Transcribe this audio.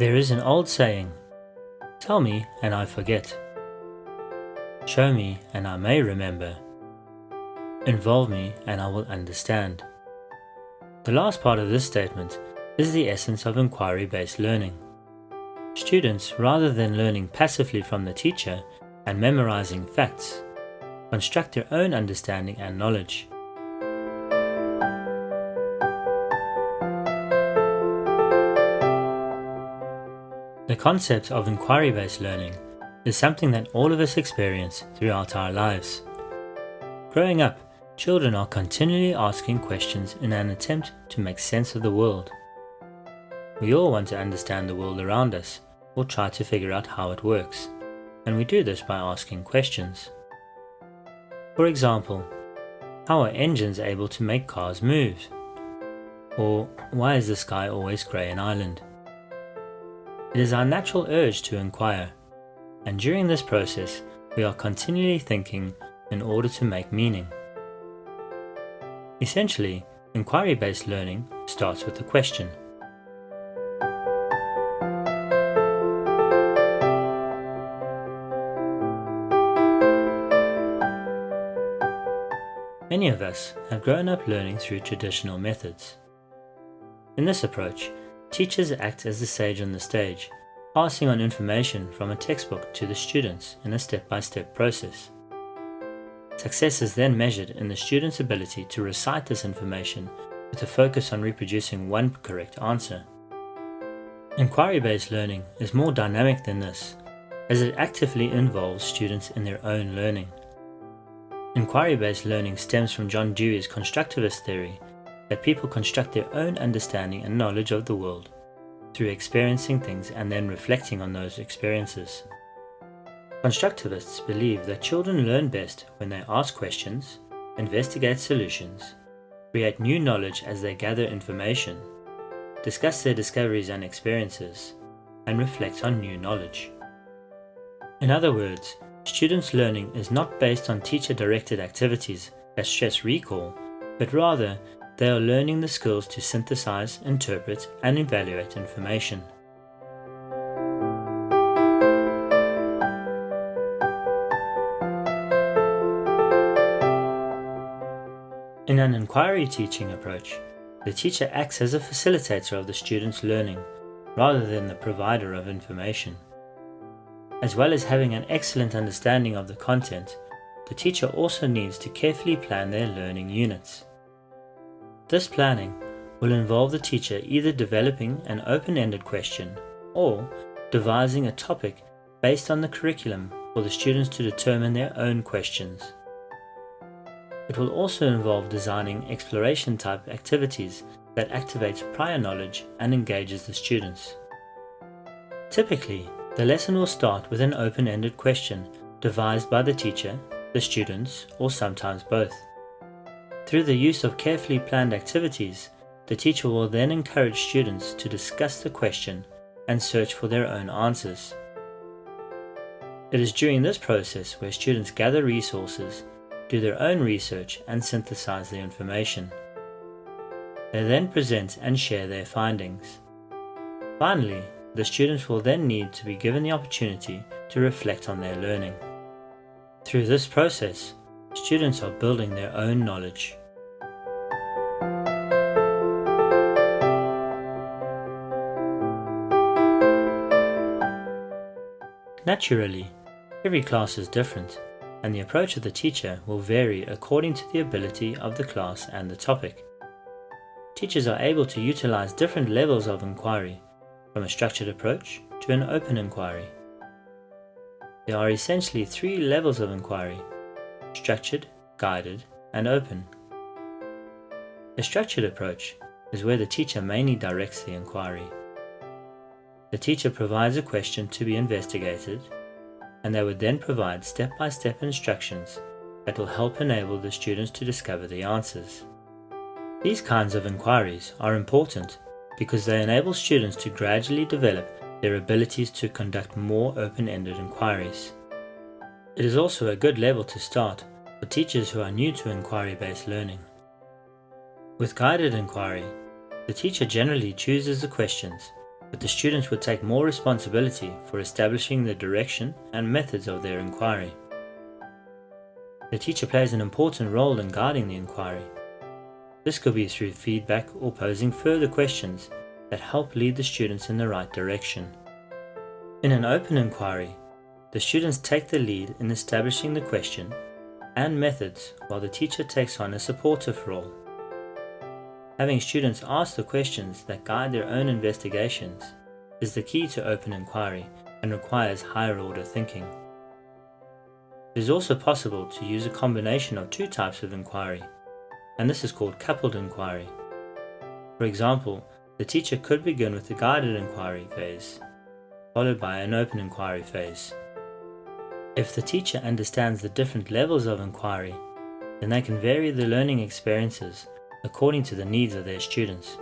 There is an old saying, tell me and I forget. Show me and I may remember. Involve me and I will understand. The last part of this statement is the essence of inquiry-based learning. Students, rather than learning passively from the teacher and memorizing facts, construct their own understanding and knowledge. The concept of inquiry-based learning is something that all of us experience throughout our lives. Growing up, children are continually asking questions in an attempt to make sense of the world. We all want to understand the world around us or try to figure out how it works, and we do this by asking questions. For example, how are engines able to make cars move? Or why is the sky always grey in Ireland? It is our natural urge to inquire, and during this process we are continually thinking in order to make meaning. Essentially, inquiry-based learning starts with a question. Many of us have grown up learning through traditional methods. In this approach, teachers act as the sage on the stage, passing on information from a textbook to the students in a step-by-step process. Success is then measured in the student's ability to recite this information with a focus on reproducing one correct answer. Inquiry-based learning is more dynamic than this, as it actively involves students in their own learning. Inquiry-based learning stems from John Dewey's constructivist theory that people construct their own understanding and knowledge of the world through experiencing things and then reflecting on those experiences. Constructivists believe that children learn best when they ask questions, investigate solutions, create new knowledge as they gather information, discuss their discoveries and experiences, and reflect on new knowledge. In other words, students' learning is not based on teacher-directed activities that stress recall, but rather they are learning the skills to synthesize, interpret, and evaluate information. In an inquiry teaching approach, the teacher acts as a facilitator of the student's learning rather than the provider of information. As well as having an excellent understanding of the content, the teacher also needs to carefully plan their learning units. This planning will involve the teacher either developing an open-ended question or devising a topic based on the curriculum for the students to determine their own questions. It will also involve designing exploration-type activities that activates prior knowledge and engages the students. Typically, the lesson will start with an open-ended question devised by the teacher, the students, or sometimes both. Through the use of carefully planned activities, the teacher will then encourage students to discuss the question and search for their own answers. It is during this process where students gather resources, do their own research, and synthesize the information. They then present and share their findings. Finally, the students will then need to be given the opportunity to reflect on their learning. Through this process, students are building their own knowledge. Naturally, every class is different, and the approach of the teacher will vary according to the ability of the class and the topic. Teachers are able to utilize different levels of inquiry, from a structured approach to an open inquiry. There are essentially three levels of inquiry: structured, guided, and open. A structured approach is where the teacher mainly directs the inquiry. The teacher provides a question to be investigated, and they would then provide step-by-step instructions that will help enable the students to discover the answers. These kinds of inquiries are important because they enable students to gradually develop their abilities to conduct more open-ended inquiries. It is also a good level to start for teachers who are new to inquiry-based learning. With guided inquiry, the teacher generally chooses the questions but the students would take more responsibility for establishing the direction and methods of their inquiry. The teacher plays an important role in guiding the inquiry. This could be through feedback or posing further questions that help lead the students in the right direction. In an open inquiry, the students take the lead in establishing the question and methods while the teacher takes on a supportive role. Having students ask the questions that guide their own investigations is the key to open inquiry and requires higher order thinking. It is also possible to use a combination of two types of inquiry, and this is called coupled inquiry. For example, the teacher could begin with the guided inquiry phase, followed by an open inquiry phase. If the teacher understands the different levels of inquiry, then they can vary the learning experiences according to the needs of their students.